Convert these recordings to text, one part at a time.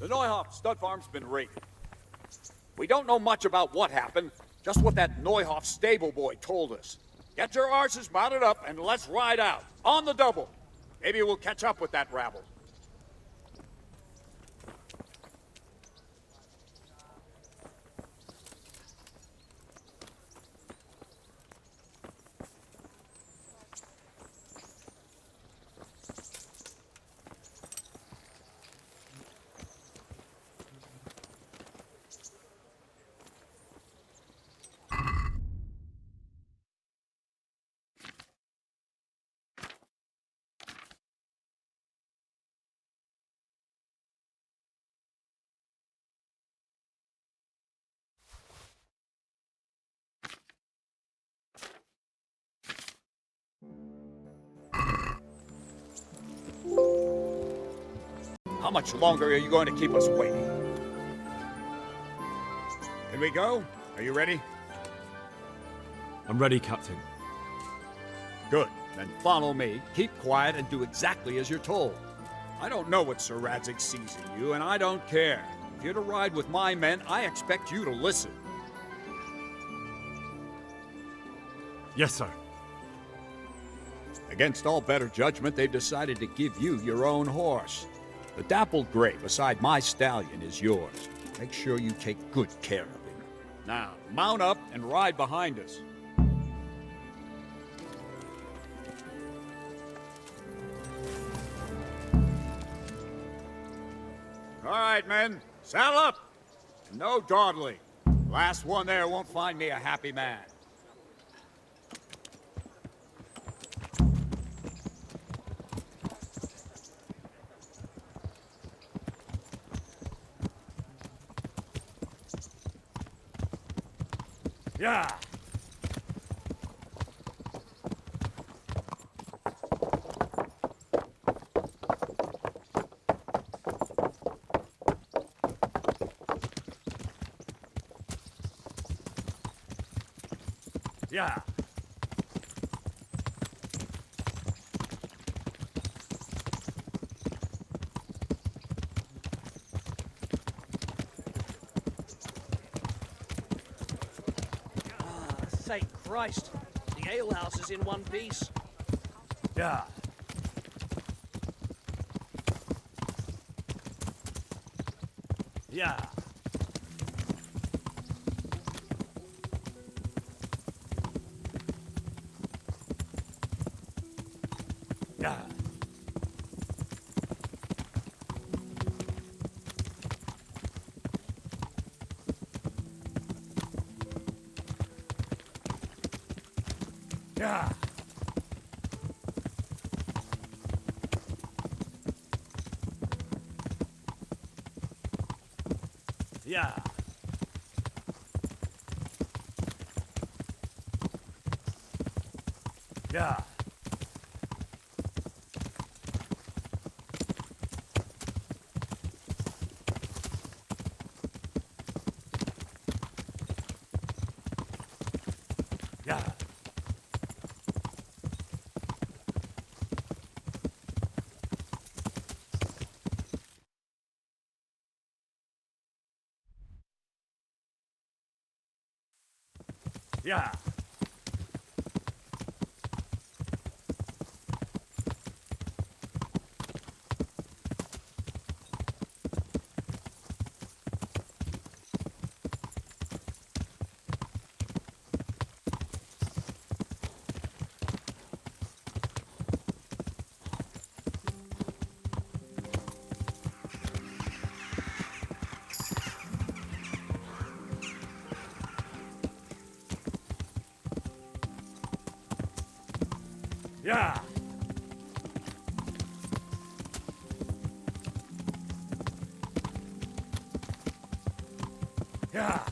The Neuhoff stud farm's been raided. We don't know much about what happened, just what that Neuhoff stable boy told us. Get your arses mounted up and let's ride out. On the double. Maybe we'll catch up with that rabble. How much longer are you going to keep us waiting? Can we go? Are you ready? I'm ready, Captain. Good. Then follow me, keep quiet, and do exactly as you're told. I don't know what Sir Radzig sees in you, and I don't care. If you're to ride with my men, I expect you to listen. Yes, sir. Against all better judgment, they've decided to give you your own horse. The dappled gray beside my stallion is yours. Make sure you take good care of him. Now, mount up and ride behind us. All right, men, saddle up. And no dawdling. Last one there won't find me a happy man. Yeah. Yeah. Thank Christ. The alehouse is in one piece. Yeah. Yeah. Yeah. Yeah. Yeah. Yeah. Yeah. Yeah. Yeah. Yeah.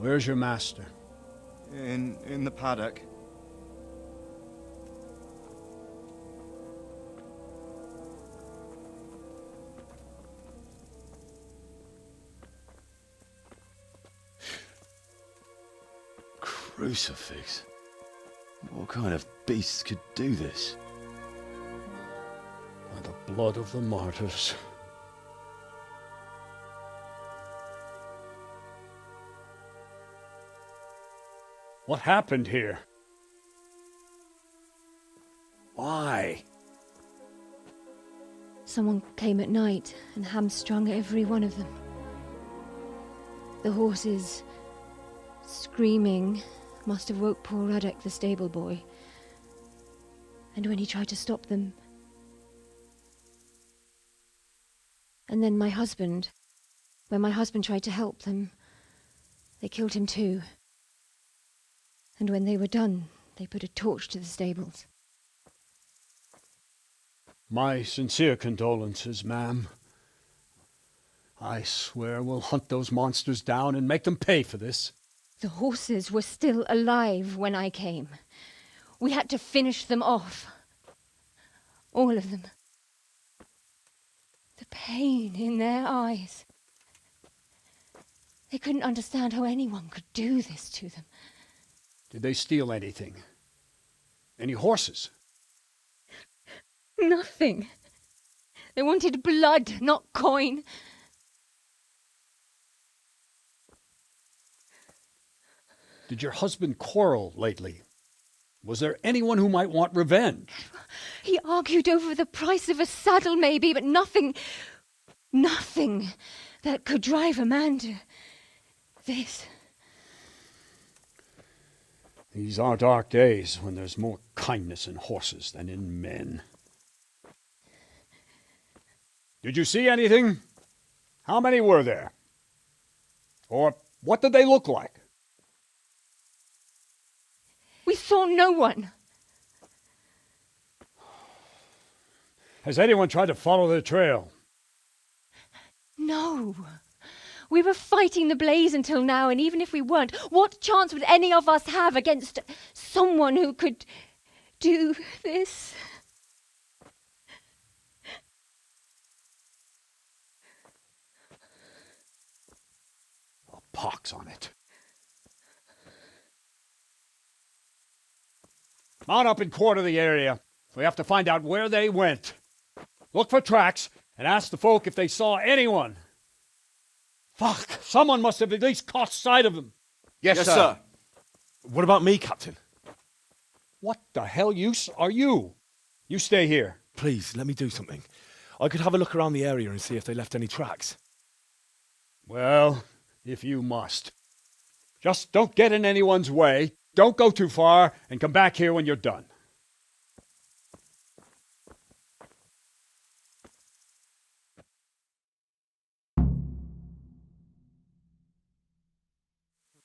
Where's your master? In the paddock. Crucifix? What kind of beasts could do this? By the blood of the martyrs. What happened here? Why? Someone came at night and hamstrung every one of them. The horses, screaming, must have woke poor Radek, the stable boy. And when he tried to stop them... And then when my husband tried to help them, they killed him too. And when they were done, they put a torch to the stables. My sincere condolences, ma'am. I swear we'll hunt those monsters down and make them pay for this. The horses were still alive when I came. We had to finish them off. All of them. The pain in their eyes. They couldn't understand how anyone could do this to them. Did they steal anything? Any horses? Nothing. They wanted blood, not coin. Did your husband quarrel lately? Was there anyone who might want revenge? He argued over the price of a saddle, maybe, but nothing that could drive a man to this. These are dark days when there's more kindness in horses than in men. Did you see anything? How many were there? Or what did they look like? We saw no one. Has anyone tried to follow the trail? No. We were fighting the blaze until now, and even if we weren't, what chance would any of us have against someone who could do this? A pox on it. Mount up and quarter the area. We have to find out where they went. Look for tracks and ask the folk if they saw anyone. Fuck! Someone must have at least caught sight of them. Yes, sir. What about me, Captain? What the hell use are you? You stay here. Please, let me do something. I could have a look around the area and see if they left any tracks. Well, if you must. Just don't get in anyone's way. Don't go too far, and come back here when you're done.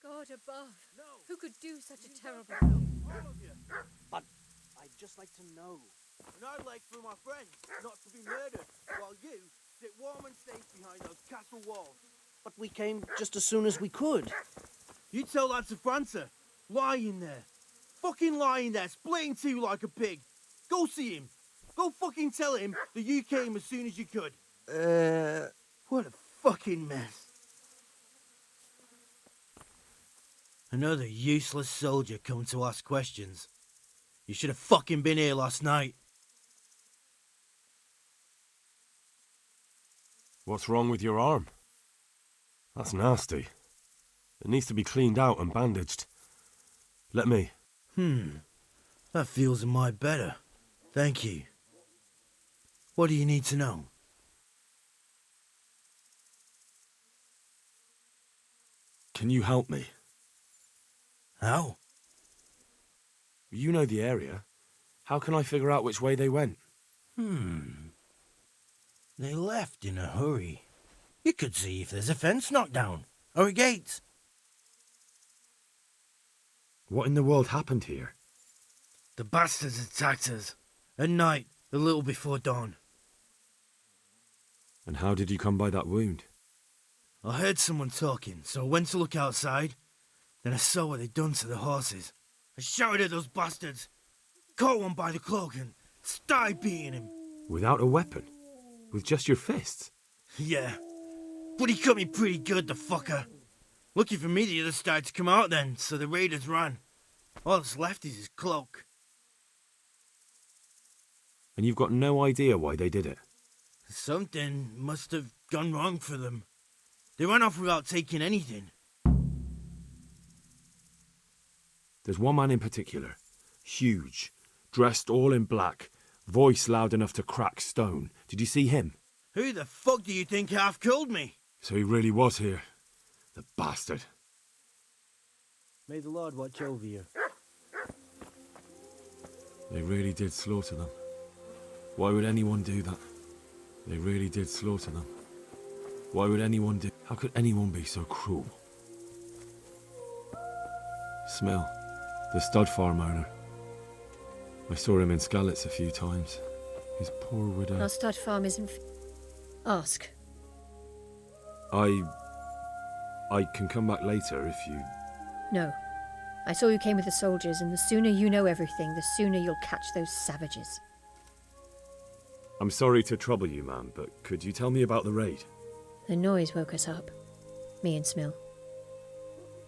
God above, who could do such a terrible thing? But I'd just like to know. And I'd like for my friends not to be murdered, while you sit warm and safe behind those castle walls. But we came just as soon as we could. You tell that to França, lying there. Fucking lying there, splitting two like a pig. Go see him. Go fucking tell him that you came as soon as you could. What a fucking mess. Another useless soldier come to ask questions. You should have fucking been here last night. What's wrong with your arm? That's nasty. It needs to be cleaned out and bandaged. Let me. That feels a mite better. Thank you. What do you need to know? Can you help me? How? You know the area. How can I figure out which way they went? They left in a hurry. You could see if there's a fence knocked down, or a gate. What in the world happened here? The bastards attacked us. At night, a little before dawn. And how did you come by that wound? I heard someone talking, so I went to look outside. Then I saw what they'd done to the horses. I shouted at those bastards, caught one by the cloak and started beating him. Without a weapon? With just your fists? Yeah, but he cut me pretty good, the fucker. Lucky for me the others started to come out then, so the raiders ran. All that's left is his cloak. And you've got no idea why they did it? Something must have gone wrong for them. They ran off without taking anything. There's one man in particular. Huge. Dressed all in black. Voice loud enough to crack stone. Did you see him? Who the fuck do you think half killed me? So he really was here. The bastard. May the Lord watch over you. They really did slaughter them. Why would anyone do that? They really did slaughter them. Why would anyone do... How could anyone be so cruel? Smell. The stud farm owner. I saw him in Skalitz a few times. His poor widow. Our stud farm isn't... Ask. I can come back later if you... No. I saw you came with the soldiers, and the sooner you know everything, the sooner you'll catch those savages. I'm sorry to trouble you, ma'am, but could you tell me about the raid? The noise woke us up. Me and Smill.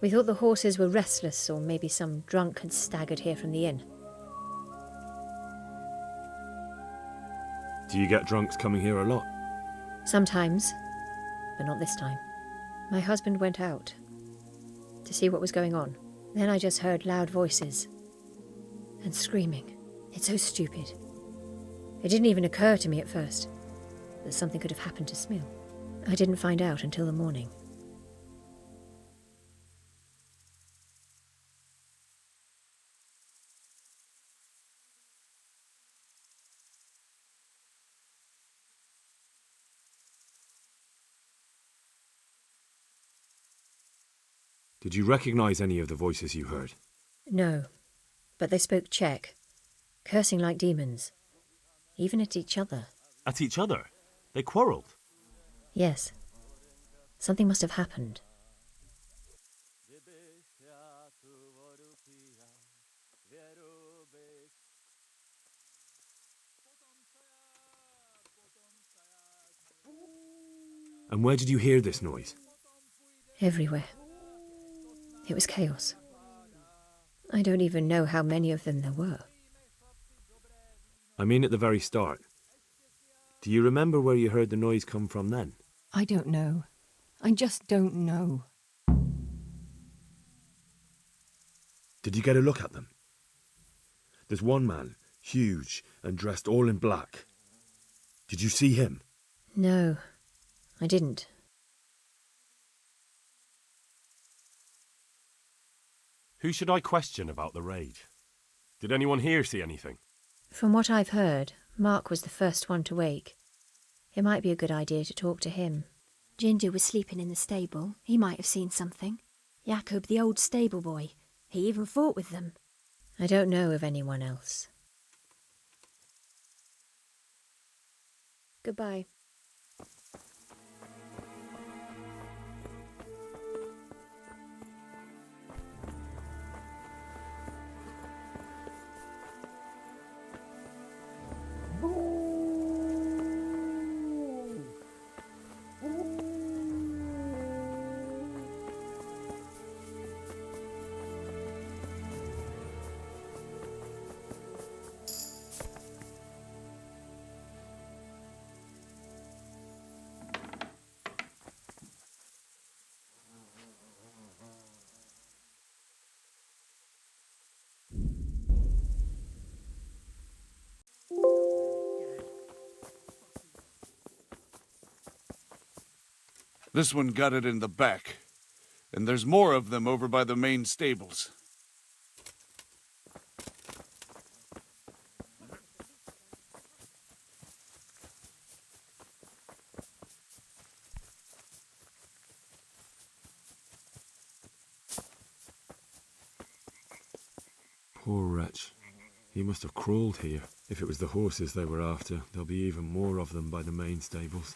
We thought the horses were restless, or maybe some drunk had staggered here from the inn. Do you get drunks coming here a lot? Sometimes, but not this time. My husband went out to see what was going on. Then I just heard loud voices and screaming. It's so stupid. It didn't even occur to me at first that something could have happened to Smill. I didn't find out until the morning. Did you recognize any of the voices you heard? No, but they spoke Czech, cursing like demons, even at each other. At each other? They quarrelled? Yes. Something must have happened. And where did you hear this noise? Everywhere. It was chaos. I don't even know how many of them there were. I mean at the very start. Do you remember where you heard the noise come from then? I don't know. I just don't know. Did you get a look at them? There's one man, huge and dressed all in black. Did you see him? No, I didn't. Who should I question about the raid? Did anyone here see anything? From what I've heard, Mark was the first one to wake. It might be a good idea to talk to him. Ginger was sleeping in the stable. He might have seen something. Jakob, the old stable boy. He even fought with them. I don't know of anyone else. Goodbye. This one got it in the back, and there's more of them over by the main stables. Poor wretch. He must have crawled here. If it was the horses they were after, there'll be even more of them by the main stables.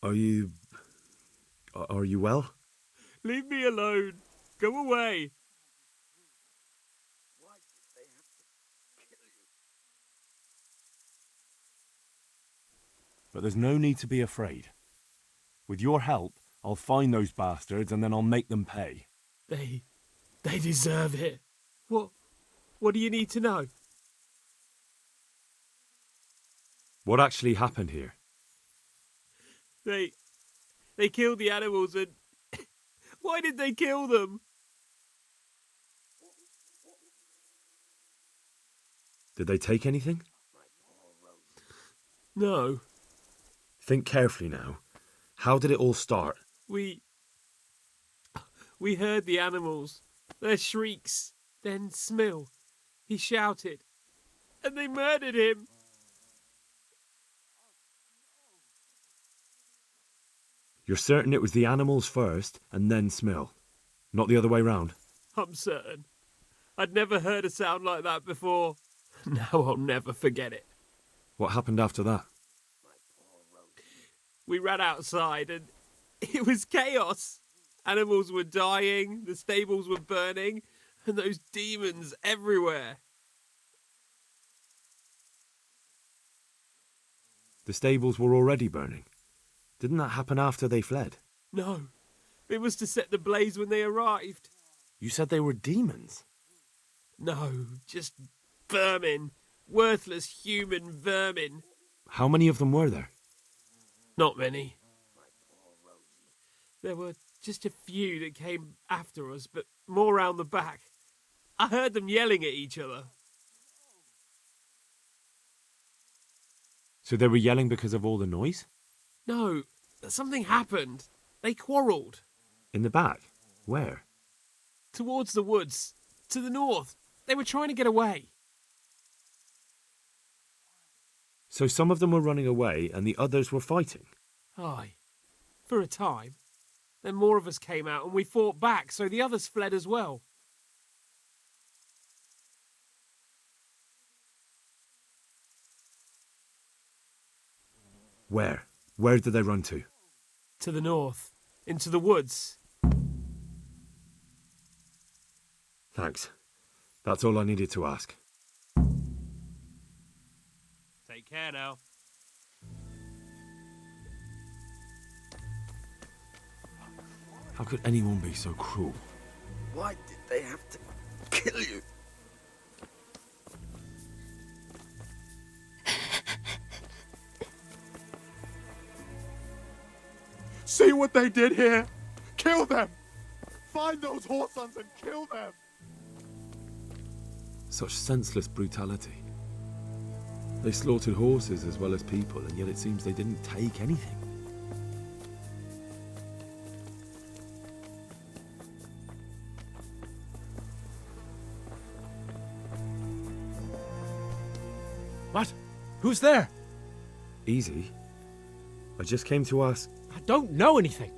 Are you well? Leave me alone. Go away. But there's no need to be afraid. With your help, I'll find those bastards and then I'll make them pay. They deserve it. What do you need to know? What actually happened here? They killed the animals and... Why did they kill them? Did they take anything? No. Think carefully now. How did it all start? We heard the animals, their shrieks, then Smill. He shouted, and they murdered him. You're certain it was the animals first and then Smill? Not the other way round? I'm certain. I'd never heard a sound like that before. Now I'll never forget it. What happened after that? We ran outside and it was chaos. Animals were dying, the stables were burning, and those demons everywhere. The stables were already burning. Didn't that happen after they fled? No, it was to set the blaze when they arrived. You said they were demons? No, just vermin. Worthless human vermin. How many of them were there? Not many. There were just a few that came after us, but more round the back. I heard them yelling at each other. So they were yelling because of all the noise? No, something happened. They quarrelled. In the back? Where? Towards the woods. To the north. They were trying to get away. So some of them were running away and the others were fighting? Aye. For a time. Then more of us came out and we fought back, so the others fled as well. Where? Where did they run to? To the north. Into the woods. Thanks. That's all I needed to ask. Take care now. How could anyone be so cruel? Why did they have to kill you? See what they did here? Kill them! Find those whoresons and kill them! Such senseless brutality. They slaughtered horses as well as people, and yet it seems they didn't take anything. What? Who's there? Easy. I just came to ask, I don't know anything.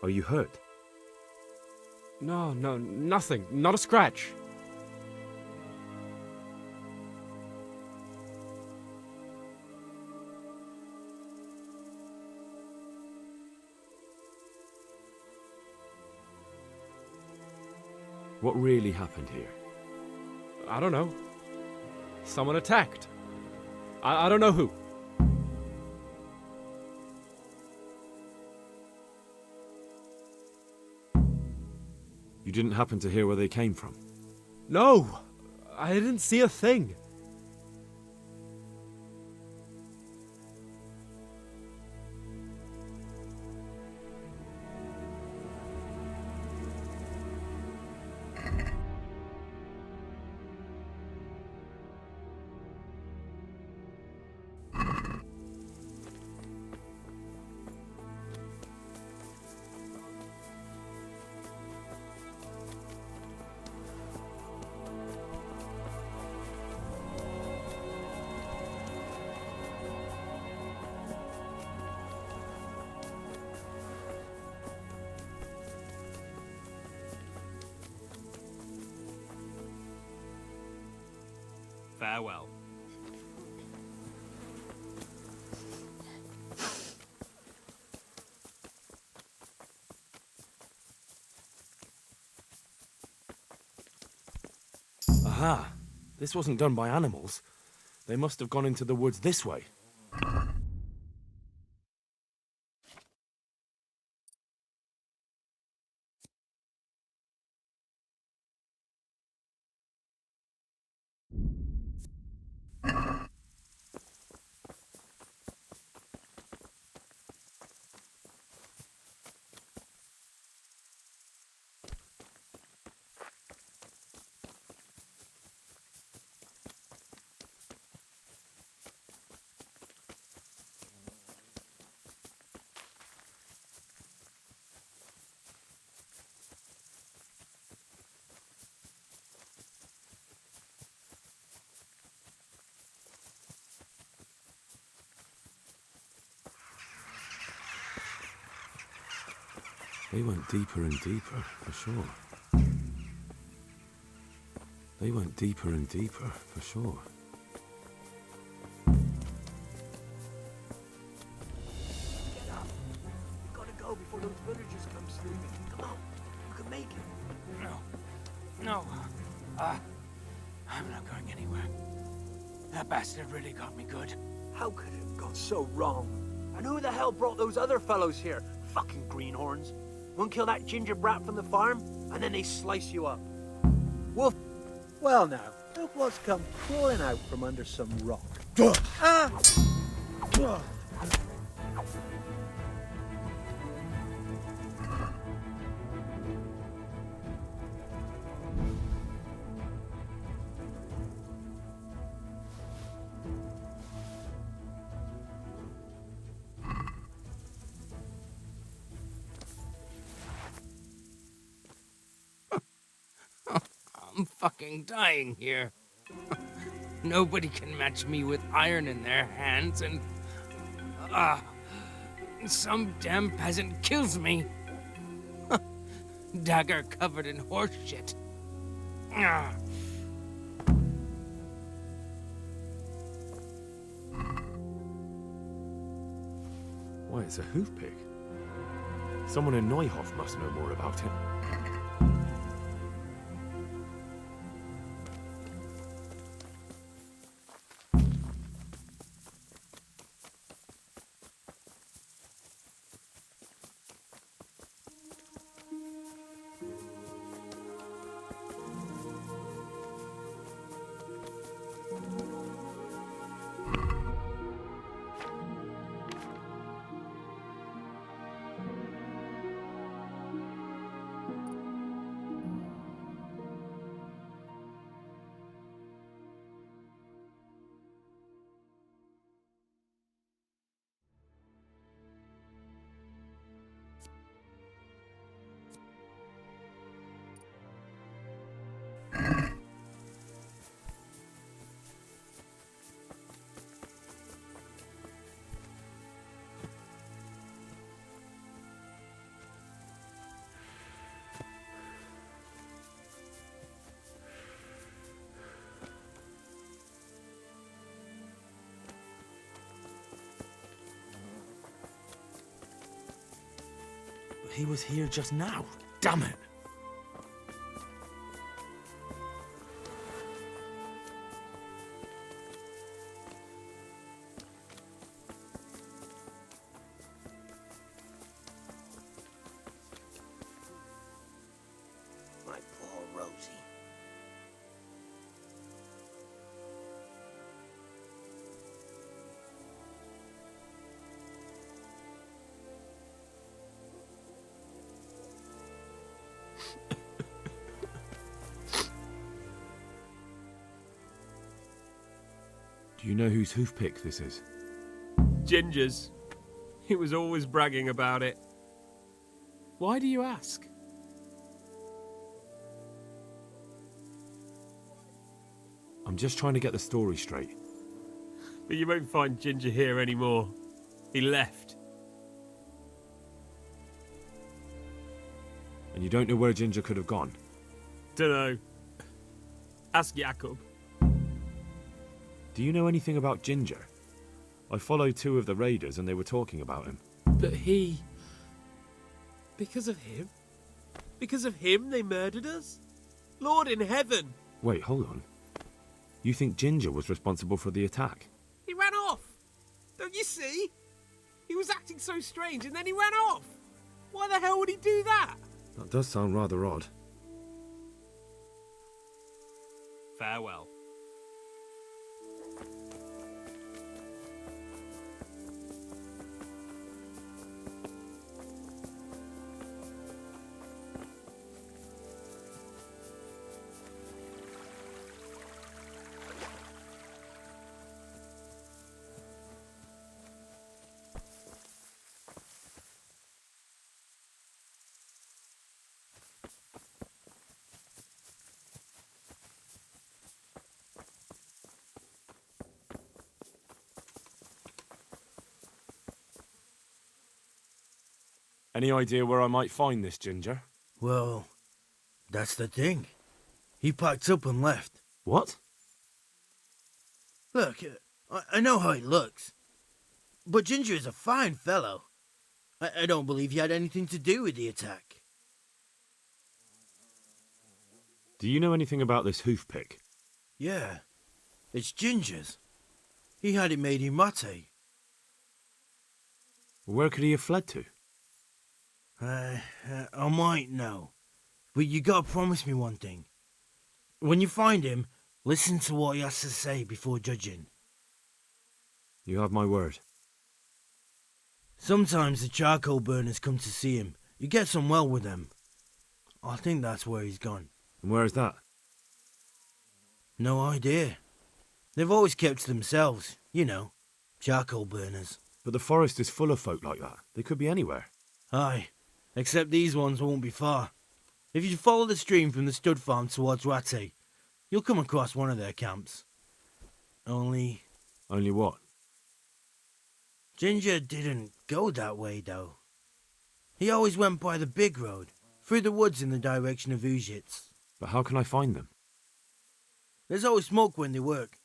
are you hurt? No, nothing. Not a scratch. What really happened here? I don't know. Someone attacked. I don't know who. You didn't happen to hear where they came from? No, I didn't see a thing. Farewell. Aha! This wasn't done by animals. They must have gone into the woods this way. They went deeper and deeper, for sure. They went deeper and deeper, for sure. Get up. We've got to go before those villagers come snooping. Come on, you can make it. No. I'm not going anywhere. That bastard really got me good. How could it have gone so wrong? And who the hell brought those other fellows here? Fucking greenhorns. One kill that ginger brat from the farm, and then they slice you up. Wolf. Well now, look what's come crawling out from under some rock. I'm fucking dying here. Nobody can match me with iron in their hands, and some damn peasant kills me. Dagger covered in horse shit. Why, it's a hoof pig. Someone in Neuhof must know more about it. He was here just now. Damn it! My poor Rosie. Do you know whose hoof pick this is? Ginger's. He was always bragging about it. Why do you ask? I'm just trying to get the story straight. But you won't find Ginger here anymore. He left. And you don't know where Ginger could have gone? Dunno. Ask Jakob. Do you know anything about Ginger? I followed 2 of the raiders and they were talking about him. But he... Because of him? Because of him they murdered us? Lord in heaven! Wait, hold on. You think Ginger was responsible for the attack? He ran off! Don't you see? He was acting so strange and then he ran off! Why the hell would he do that? That does sound rather odd. Farewell. Any idea where I might find this Ginger? Well, that's the thing. He packed up and left. What? Look, I know how he looks. But Ginger is a fine fellow. I don't believe he had anything to do with the attack. Do you know anything about this hoof pick? Yeah, it's Ginger's. He had it made in Mate. Where could he have fled to? I might know. But you gotta promise me one thing. When you find him, listen to what he has to say before judging. You have my word. Sometimes the charcoal burners come to see him. He gets on well with them. I think that's where he's gone. And where is that? No idea. They've always kept to themselves, you know, charcoal burners. But the forest is full of folk like that. They could be anywhere. Aye, except these ones won't be far. If you follow the stream from the stud farm towards Rate, you'll come across one of their camps. Only what? Ginger didn't go that way, though. He always went by the big road, through the woods in the direction of Ujits. But how can I find them? There's always smoke when they work.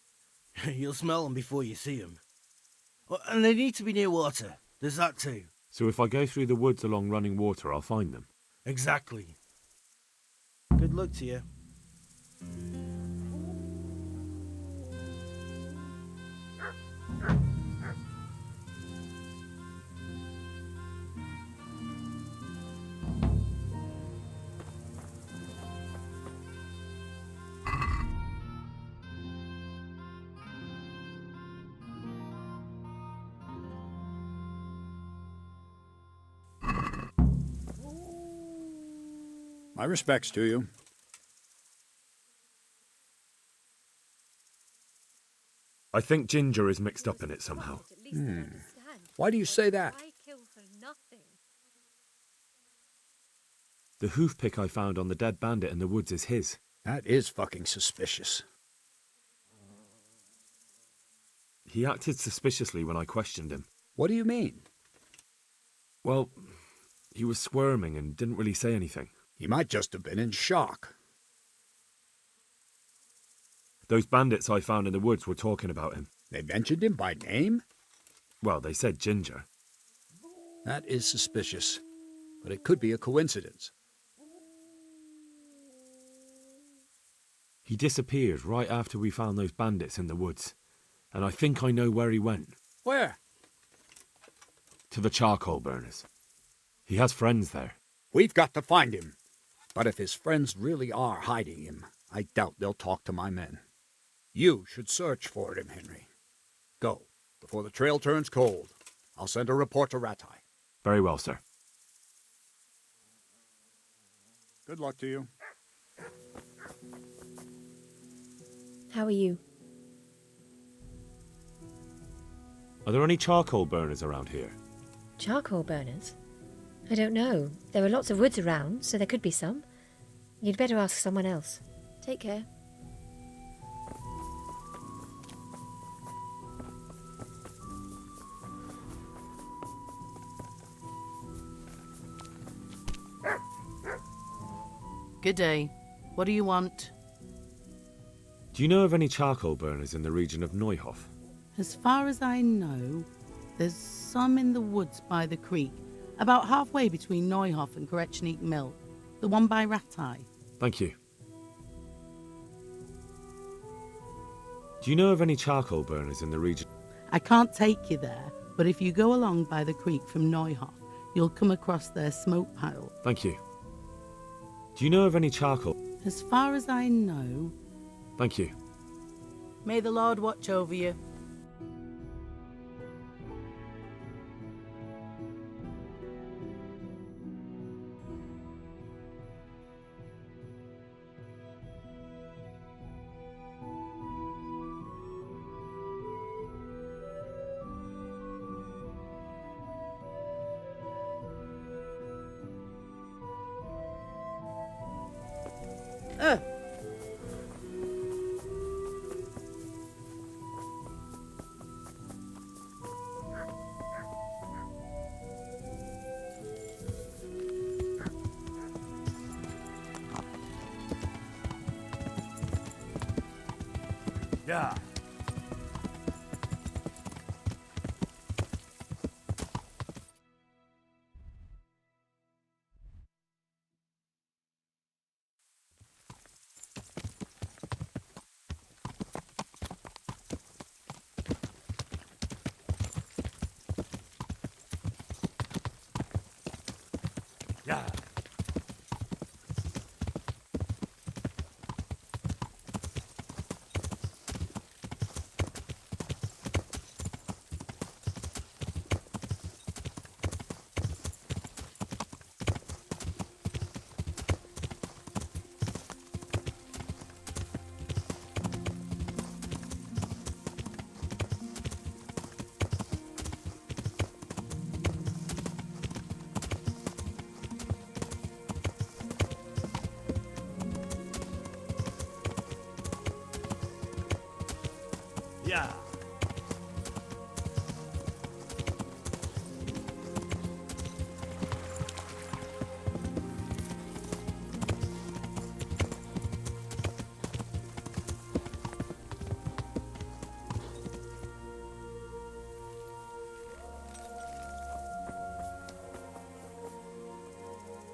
You'll smell them before you see them. And they need to be near water. There's that too. So if I go through the woods along running water, I'll find them? Exactly. Good luck to you. My respects to you. I think Ginger is mixed up in it somehow. Why do you say that? I kill for nothing. The hoof pick I found on the dead bandit in the woods is his. That is fucking suspicious. He acted suspiciously when I questioned him. What do you mean? Well, he was squirming and didn't really say anything. He might just have been in shock. Those bandits I found in the woods were talking about him. They mentioned him by name? Well, they said Ginger. That is suspicious, but it could be a coincidence. He disappeared right after we found those bandits in the woods, and I think I know where he went. Where? To the charcoal burners. He has friends there. We've got to find him. But if his friends really are hiding him, I doubt they'll talk to my men. You should search for him, Henry. Go, before the trail turns cold. I'll send a report to Ratai. Very well, sir. Good luck to you. How are you? Are there any charcoal burners around here? Charcoal burners? I don't know. There are lots of woods around, so there could be some. You'd better ask someone else. Take care. Good day. What do you want? Do you know of any charcoal burners in the region of Neuhof? As far as I know, there's some in the woods by the creek, about halfway between Neuhof and Korechnik Mill, the one by Ratai. Thank you. Do you know of any charcoal burners in the region? I can't take you there, but if you go along by the creek from Neuhof, you'll come across their smoke pile. Thank you. Do you know of any charcoal? As far as I know... Thank you. May the Lord watch over you. Yeah. Yeah. Yeah.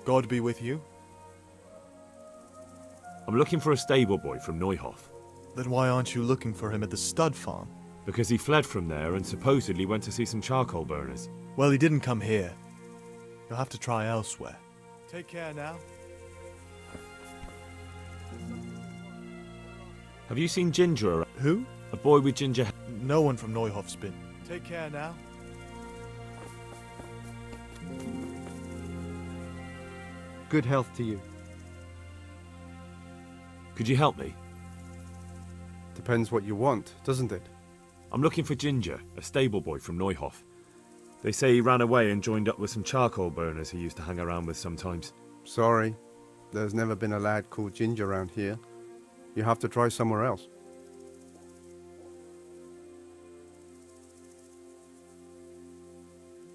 God be with you. I'm looking for a stable boy from Neuhof. Then why aren't you looking for him at the stud farm? Because he fled from there and supposedly went to see some charcoal burners. Well, he didn't come here. You'll have to try elsewhere. Take care now. Have you seen Ginger around? Who? A boy with ginger hair. No one from Neuhof's been. Take care now. Good health to you. Could you help me? Depends what you want, doesn't it? I'm looking for Ginger, a stable boy from Neuhof. They say he ran away and joined up with some charcoal burners he used to hang around with sometimes. Sorry, there's never been a lad called Ginger around here. You have to try somewhere else.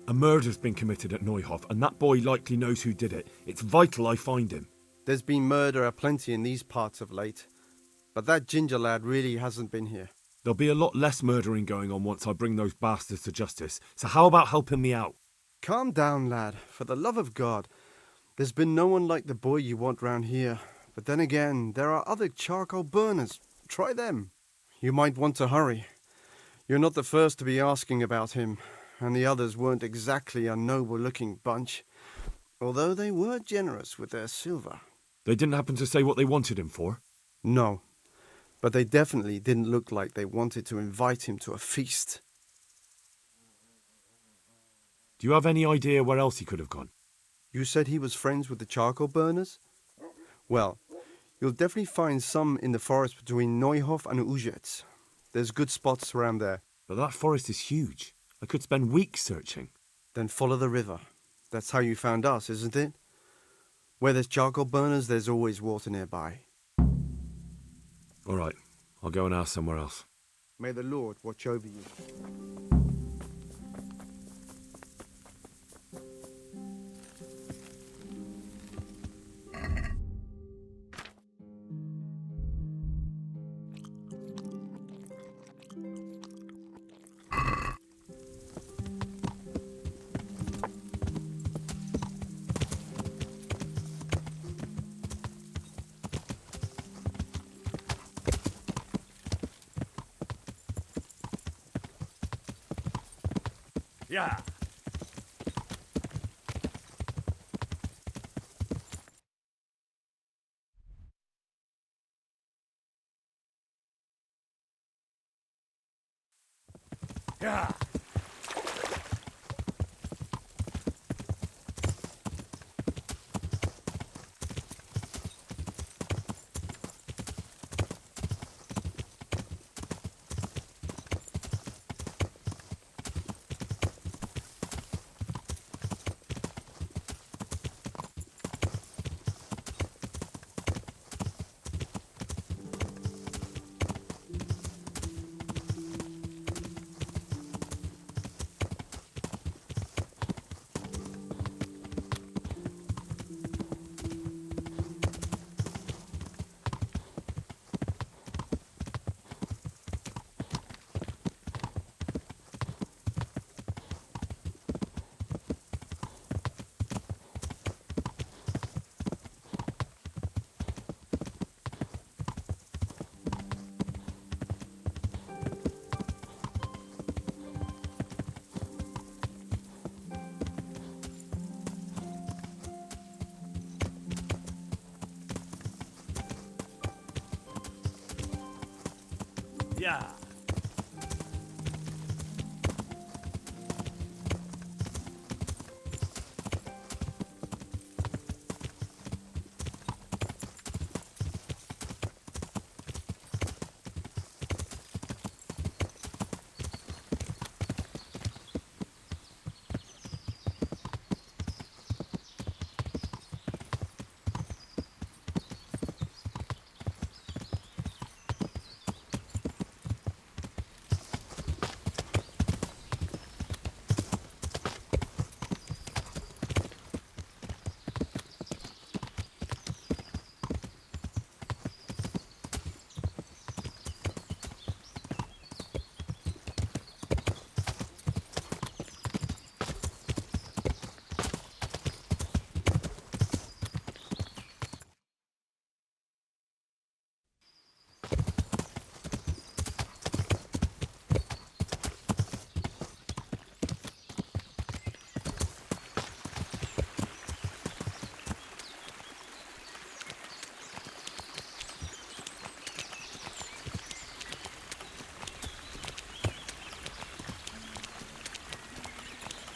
A murder's been committed at Neuhof, and that boy likely knows who did it. It's vital I find him. There's been murder aplenty in these parts of late, but that Ginger lad really hasn't been here. There'll be a lot less murdering going on once I bring those bastards to justice, so how about helping me out? Calm down, lad, for the love of God. There's been no one like the boy you want round here, but then again, there are other charcoal burners. Try them. You might want to hurry. You're not the first to be asking about him, and the others weren't exactly a noble-looking bunch, although they were generous with their silver. They didn't happen to say what they wanted him for? No, but they definitely didn't look like they wanted to invite him to a feast. Do you have any idea where else he could have gone? You said he was friends with the charcoal burners? Well, you'll definitely find some in the forest between Neuhof and Ujetz. There's good spots around there. But that forest is huge. I could spend weeks searching. Then follow the river. That's how you found us, isn't it? Where there's charcoal burners, there's always water nearby. All right, I'll go and ask somewhere else. May the Lord watch over you. Yeah. Yeah. Yeah.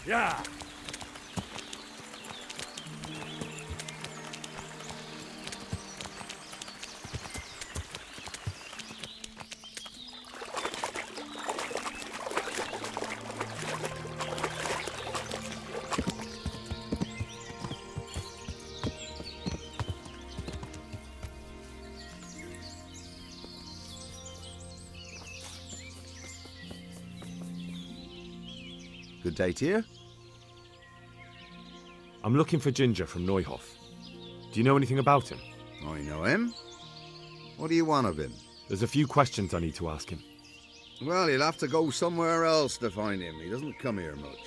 Yeah. Good day to you. I'm looking for Ginger from Neuhoff. Do you know anything about him? I know him. What do you want of him? There's a few questions I need to ask him. Well, you'll have to go somewhere else to find him. He doesn't come here much.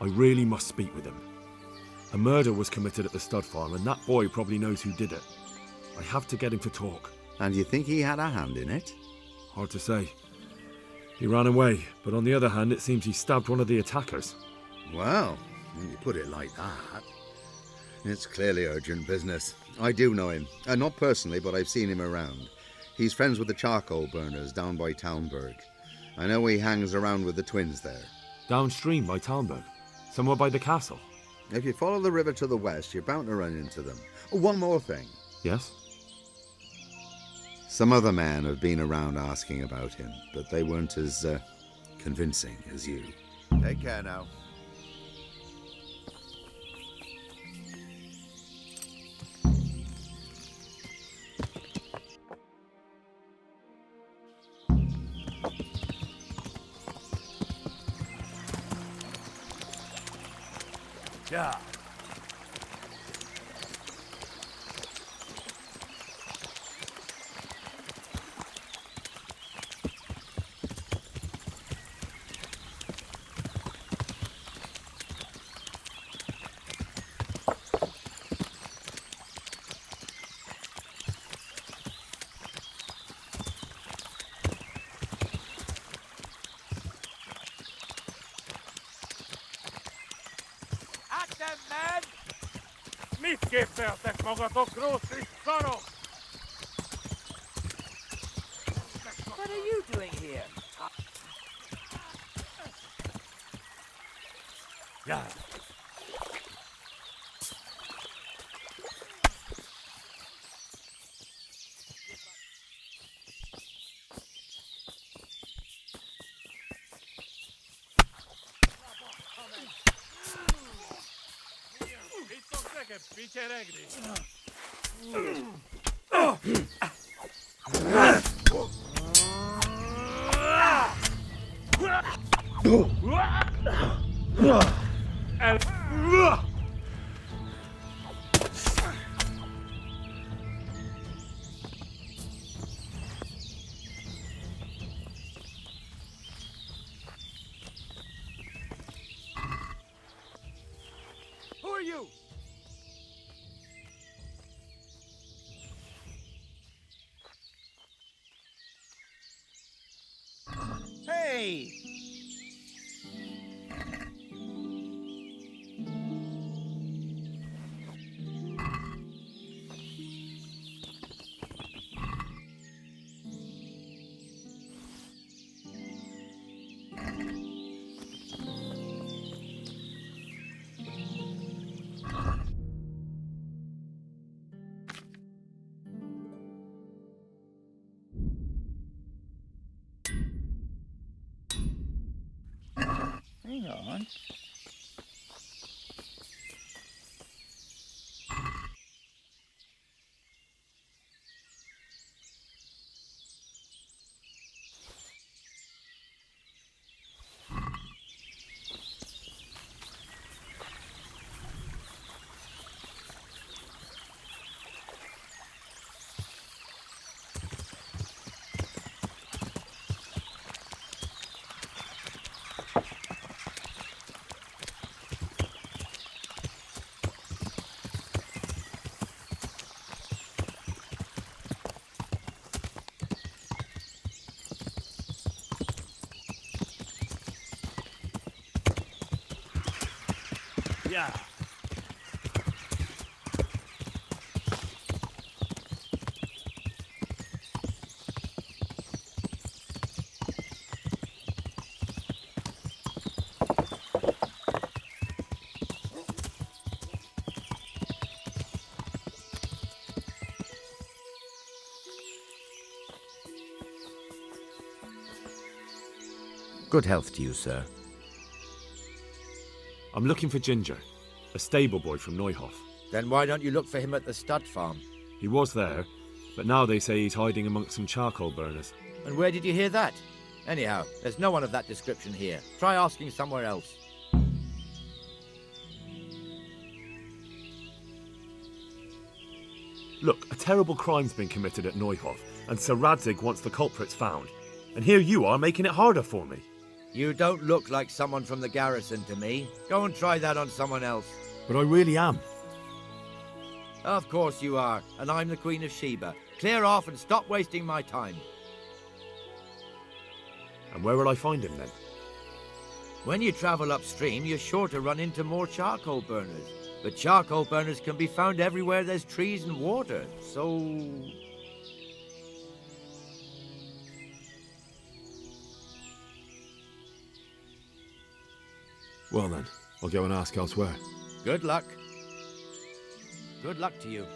I really must speak with him. A murder was committed at the stud farm, and that boy probably knows who did it. I have to get him to talk. And you think he had a hand in it? Hard to say. He ran away, but on the other hand, it seems he stabbed one of the attackers. Well, when you put it like that, it's clearly urgent business. I do know him. Not personally, but I've seen him around. He's friends with the charcoal burners down by Townburg. I know he hangs around with the twins there. Downstream by Townburg? Somewhere by the castle? If you follow the river to the west, you're bound to run into them. Oh, one more thing. Yes? Some other men have been around asking about him, but they weren't as convincing as you. Take care now. Yeah. Mit képzeltek magatokról, szarok? What are you doing here? Yeah. Vicseregni. Who are you? Hey! Hang on. Yeah. Good health to you, sir. I'm looking for Ginger, a stable boy from Neuhof. Then why don't you look for him at the stud farm? He was there, but now they say he's hiding amongst some charcoal burners. And where did you hear that? Anyhow, there's no one of that description here. Try asking somewhere else. Look, a terrible crime's been committed at Neuhof, and Sir Radzig wants the culprits found. And here you are making it harder for me. You don't look like someone from the garrison to me. Go and try that on someone else. But I really am. Of course you are, and I'm the Queen of Sheba. Clear off and stop wasting my time. And where will I find him then? When you travel upstream, you're sure to run into more charcoal burners. But charcoal burners can be found everywhere there's trees and water, so... Well then, I'll go and ask elsewhere. Good luck. Good luck to you.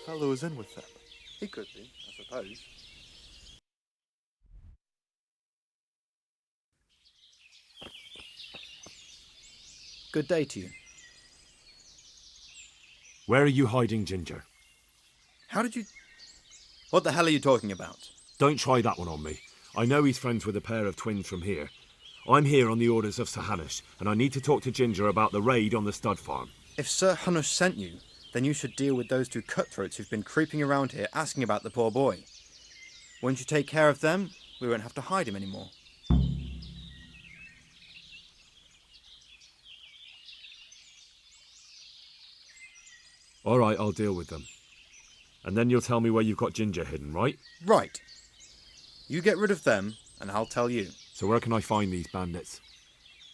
fellow was in with them. He could be, I suppose. Good day to you. Where are you hiding Ginger? How did you... What the hell are you talking about? Don't try that one on me. I know he's friends with a pair of twins from here. I'm here on the orders of Sir Hanush, and I need to talk to Ginger about the raid on the stud farm. If Sir Hanush sent you, then you should deal with those two cutthroats who've been creeping around here asking about the poor boy. Once you take care of them, we won't have to hide him anymore. All right, I'll deal with them. And then you'll tell me where you've got Ginger hidden, right? Right. You get rid of them, and I'll tell you. So where can I find these bandits?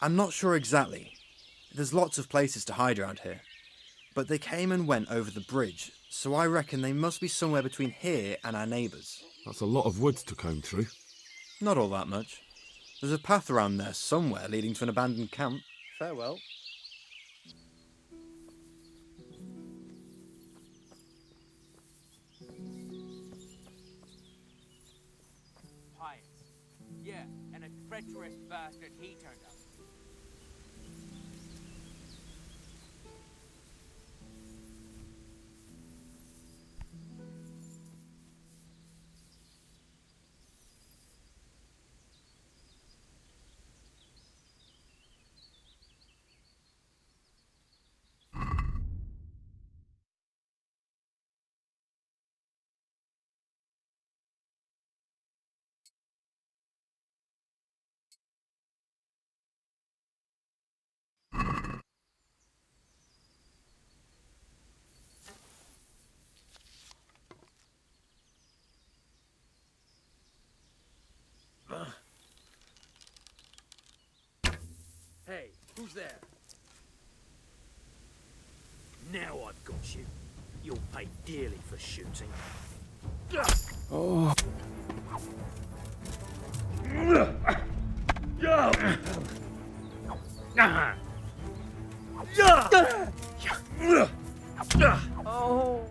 I'm not sure exactly. There's lots of places to hide around here. But they came and went over the bridge, so I reckon they must be somewhere between here and our neighbours. That's a lot of woods to comb through. Not all that much. There's a path around there somewhere leading to an abandoned camp. Farewell. Yeah, and a treacherous bastard he turned up. Hey, who's there? Now I've got you. You'll pay dearly for shooting. Oh. Oh.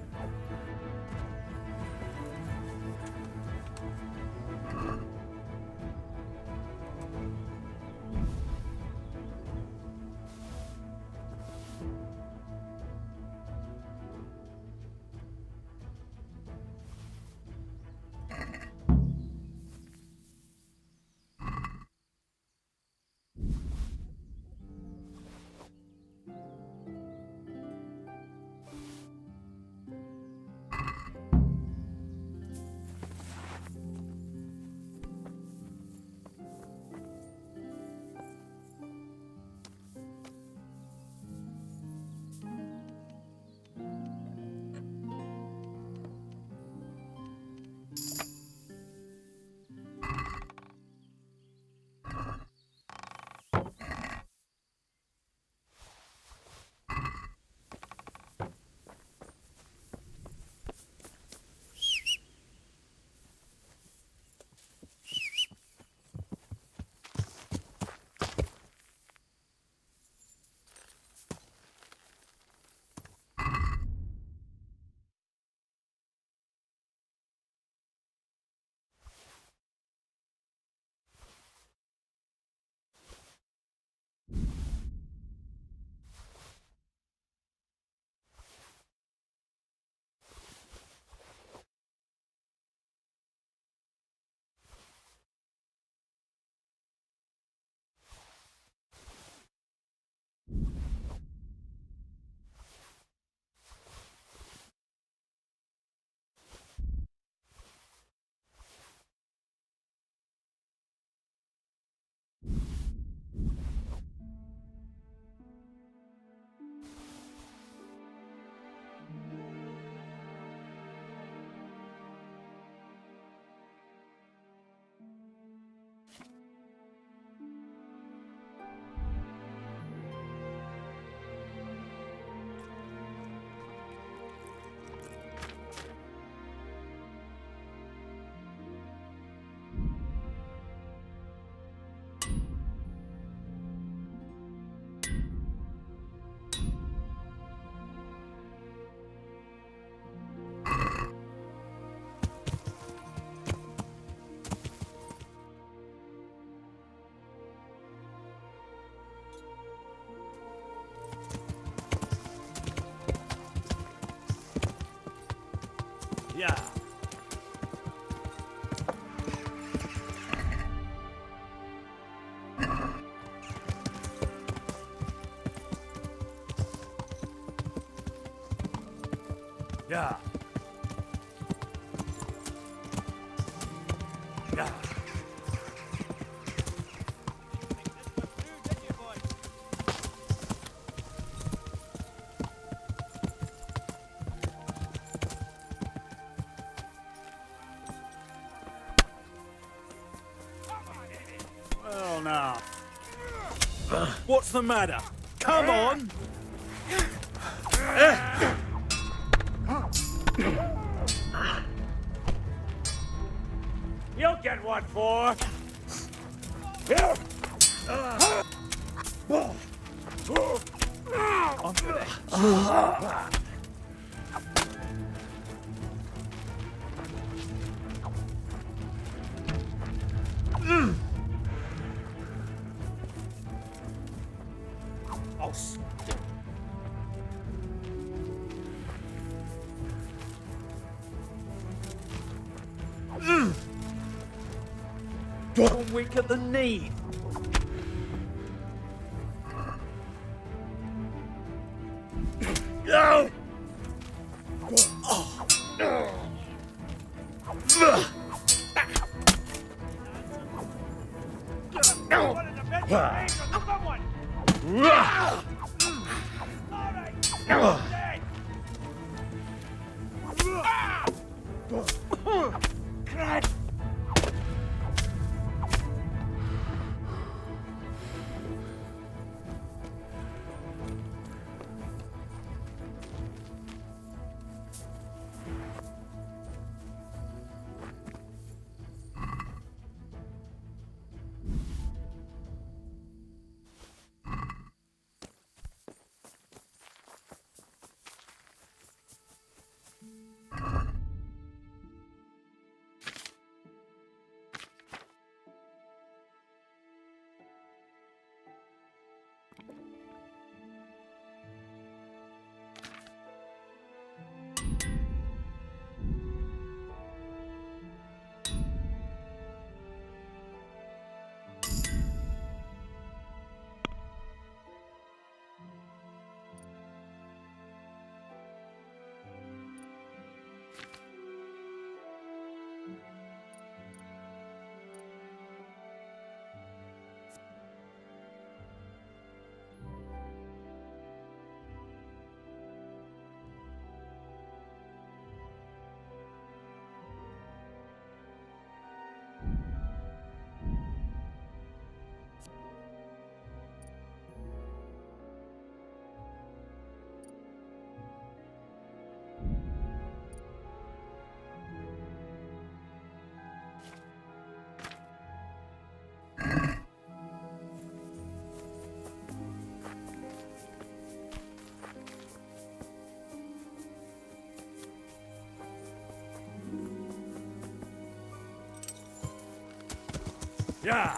Yeah. Yeah. Well, now. What's the matter? Come on! You'll get what for. You're weak at the knee. No! Yeah. Yeah.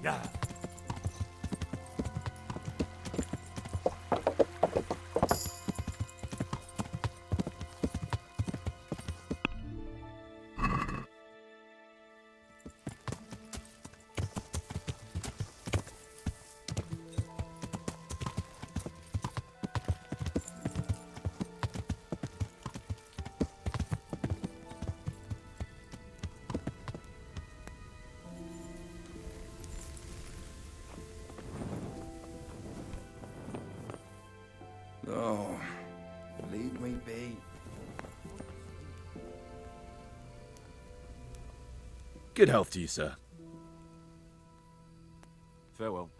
Yeah. Oh, leave me be. Good health to you, sir. Farewell.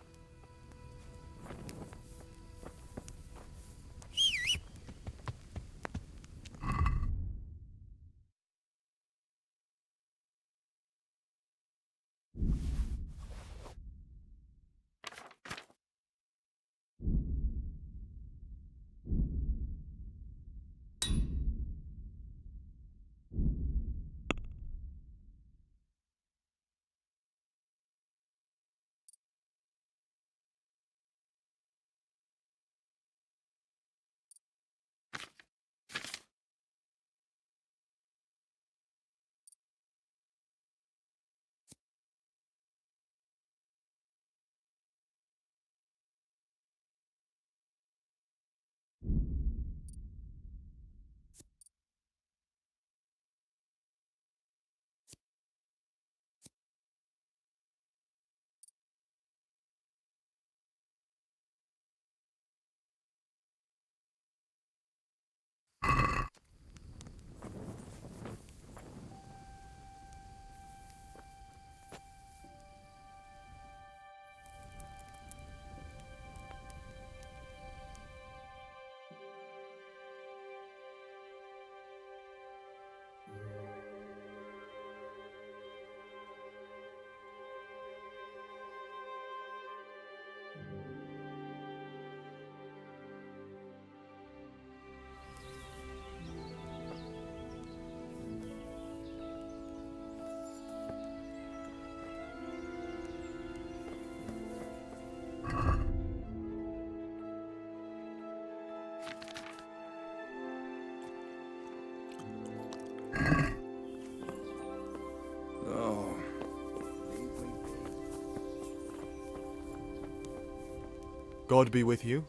God be with you.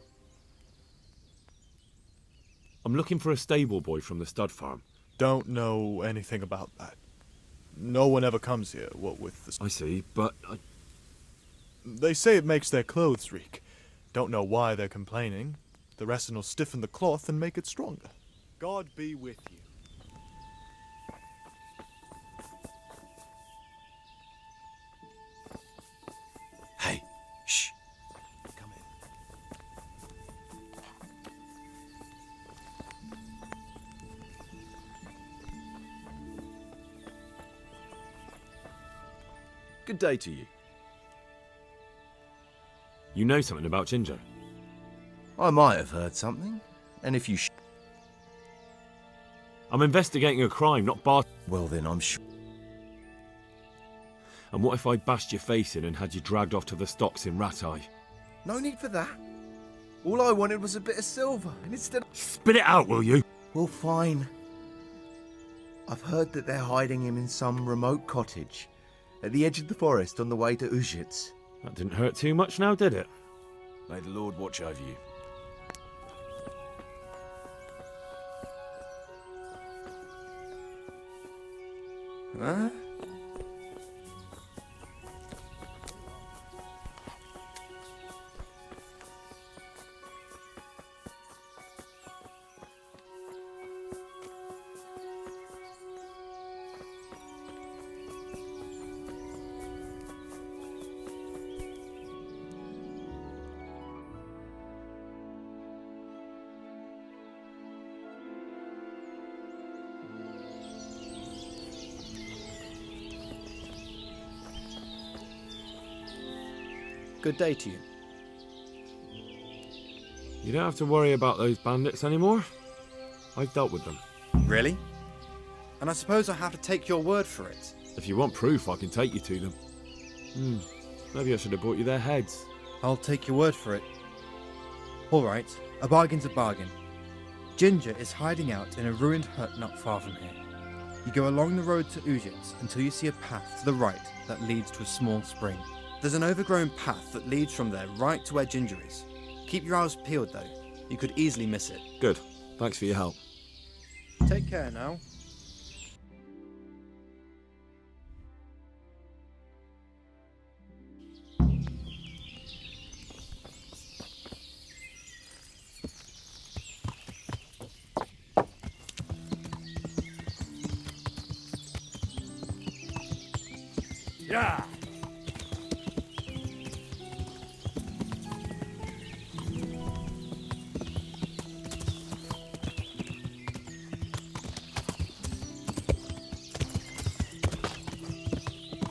I'm looking for a stable boy from the stud farm. Don't know anything about that. No one ever comes here, what with the... I see, but They say it makes their clothes reek. Don't know why they're complaining. The rest will stiffen the cloth and make it stronger. God be with you. Hey, shh. Come in. Good day to you. you know something about Ginger. I might have heard something, and if you I'm investigating a crime, not bar... Well then, I'm sure... And what if I bashed your face in and had you dragged off to the stocks in Rattay? No need for that. All I wanted was a bit of silver, and instead... Spit it out, will you? Well, fine. I've heard that they're hiding him in some remote cottage at the edge of the forest on the way to Ujits. That didn't hurt too much now, did it? May the Lord watch over you. Huh? Good day to you. You don't have to worry about those bandits anymore. I've dealt with them. Really? And I suppose I have to take your word for it. If you want proof, I can take you to them. Maybe I should have brought you their heads. I'll take your word for it. All right, a bargain's a bargain. Ginger is hiding out in a ruined hut not far from here. You go along the road to Ujits until you see a path to the right that leads to a small spring. There's an overgrown path that leads from there right to where Ginger is. Keep your eyes peeled though. You could easily miss it. Good. Thanks for your help. Take care now. Yeah.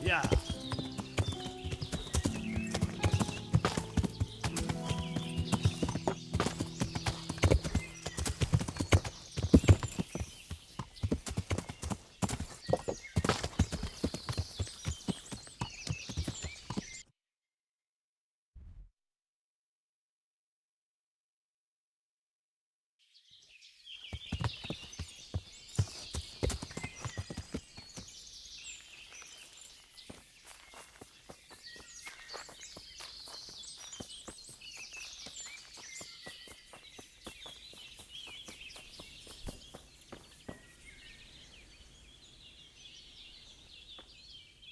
Yeah.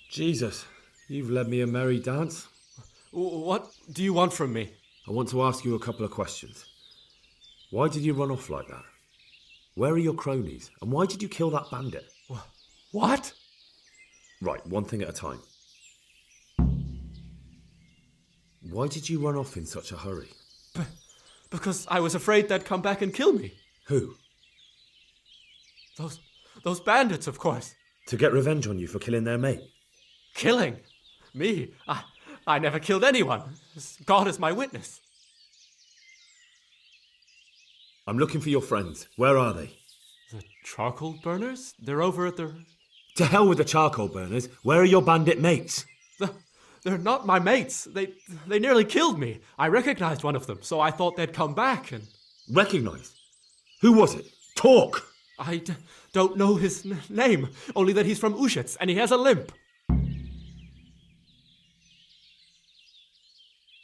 Jesus, you've led me a merry dance. What do you want from me? I want to ask you a couple of questions. Why did you run off like that? Where are your cronies? And why did you kill that bandit? What? Right, one thing at a time. Why did you run off in such a hurry? Because I was afraid they'd come back and kill me. Who? Those bandits, of course. To get revenge on you for killing their mate? Killing? Me? I never killed anyone. God is my witness. I'm looking for your friends. Where are they? The charcoal burners? They're over at the... To hell with the charcoal burners. Where are your bandit mates? They're not my mates. They nearly killed me. I recognized one of them, so I thought they'd come back and... Recognized? Who was it? Talk! I don't know his name, only that he's from Ujits and he has a limp.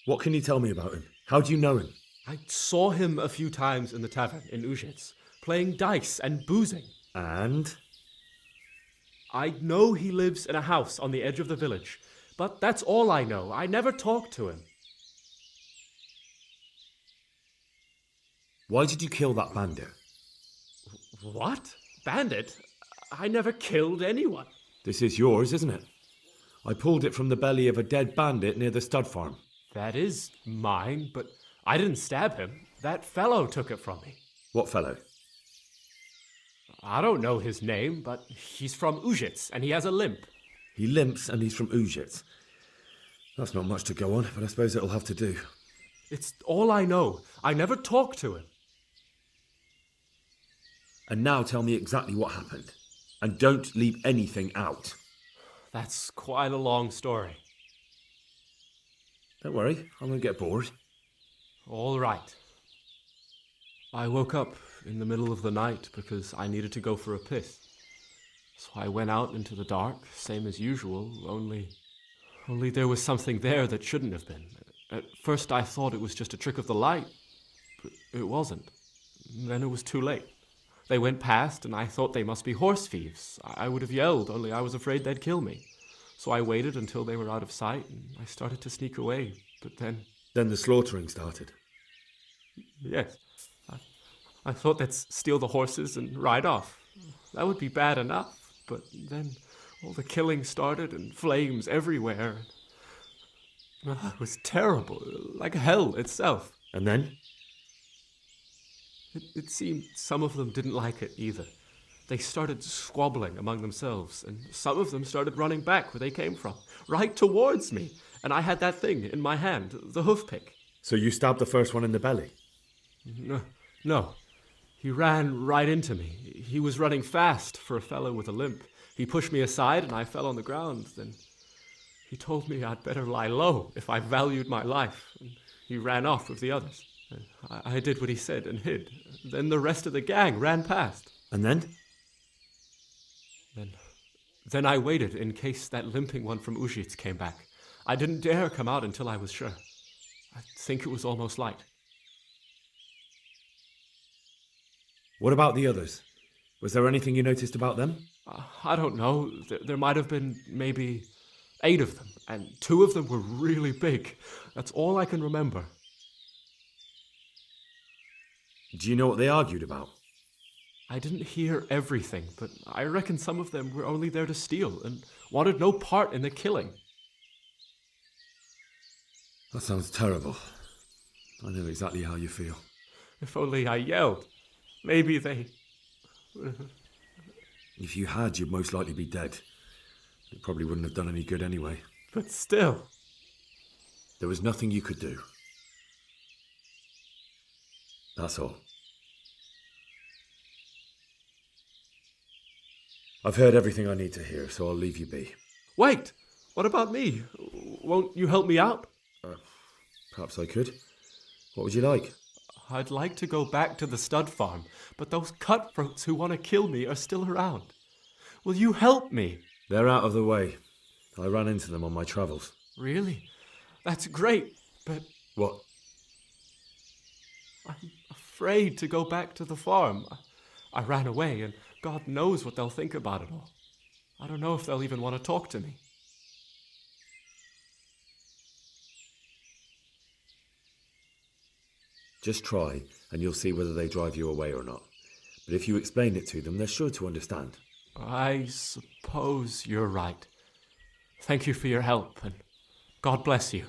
What can you tell me about him? How do you know him? I saw him a few times in the tavern in Uzhitz, playing dice and boozing. And? I know he lives in a house on the edge of the village, but that's all I know. I never talked to him. Why did you kill that bandit? What? Bandit? I never killed anyone. This is yours, isn't it? I pulled it from the belly of a dead bandit near the stud farm. That is mine, but I didn't stab him. That fellow took it from me. What fellow? I don't know his name, but he's from Uzhitz, and he has a limp. He limps and he's from Uzhitz. That's not much to go on, but I suppose it'll have to do. It's all I know. I never talked to him. And now tell me exactly what happened. And don't leave anything out. That's quite a long story. Don't worry, I won't get bored. All right. I woke up in the middle of the night because I needed to go for a piss. So I went out into the dark, same as usual, only there was something there that shouldn't have been. At first I thought it was just a trick of the light, but it wasn't. Then it was too late. They went past, and I thought they must be horse thieves. I would have yelled, only I was afraid they'd kill me. So I waited until they were out of sight, and I started to sneak away, but then... Then the slaughtering started? Yes. I thought they'd steal the horses and ride off. That would be bad enough, but then all the killing started and flames everywhere. It was terrible, like hell itself. And then? It seemed some of them didn't like it either. They started squabbling among themselves, and some of them started running back where they came from, right towards me. And I had that thing in my hand, the hoof pick. So you stabbed the first one in the belly? No. He ran right into me. He was running fast for a fellow with a limp. He pushed me aside and I fell on the ground. Then he told me I'd better lie low if I valued my life. And he ran off with the others. I did what he said and hid. Then the rest of the gang ran past. And then? Then I waited in case that limping one from Uzhitz came back. I didn't dare come out until I was sure. I think it was almost light. What about the others? Was there anything you noticed about them? I don't know. There might have been maybe 8 of them, and 2 of them were really big. That's all I can remember. Do you know what they argued about? I didn't hear everything, but I reckon some of them were only there to steal and wanted no part in the killing. That sounds terrible. I know exactly how you feel. If only I yelled. Maybe they... If you had, you'd most likely be dead. It probably wouldn't have done any good anyway. But still... There was nothing you could do. That's all. I've heard everything I need to hear, so I'll leave you be. Wait! What about me? Won't you help me out? Perhaps I could. What would you like? I'd like to go back to the stud farm, but those cutthroats who want to kill me are still around. Will you help me? They're out of the way. I ran into them on my travels. Really? That's great, but... What? I'm afraid to go back to the farm. I ran away, and God knows what they'll think about it all. I don't know if they'll even want to talk to me. Just try, and you'll see whether they drive you away or not. But if you explain it to them, they're sure to understand. I suppose you're right. Thank you for your help, and God bless you.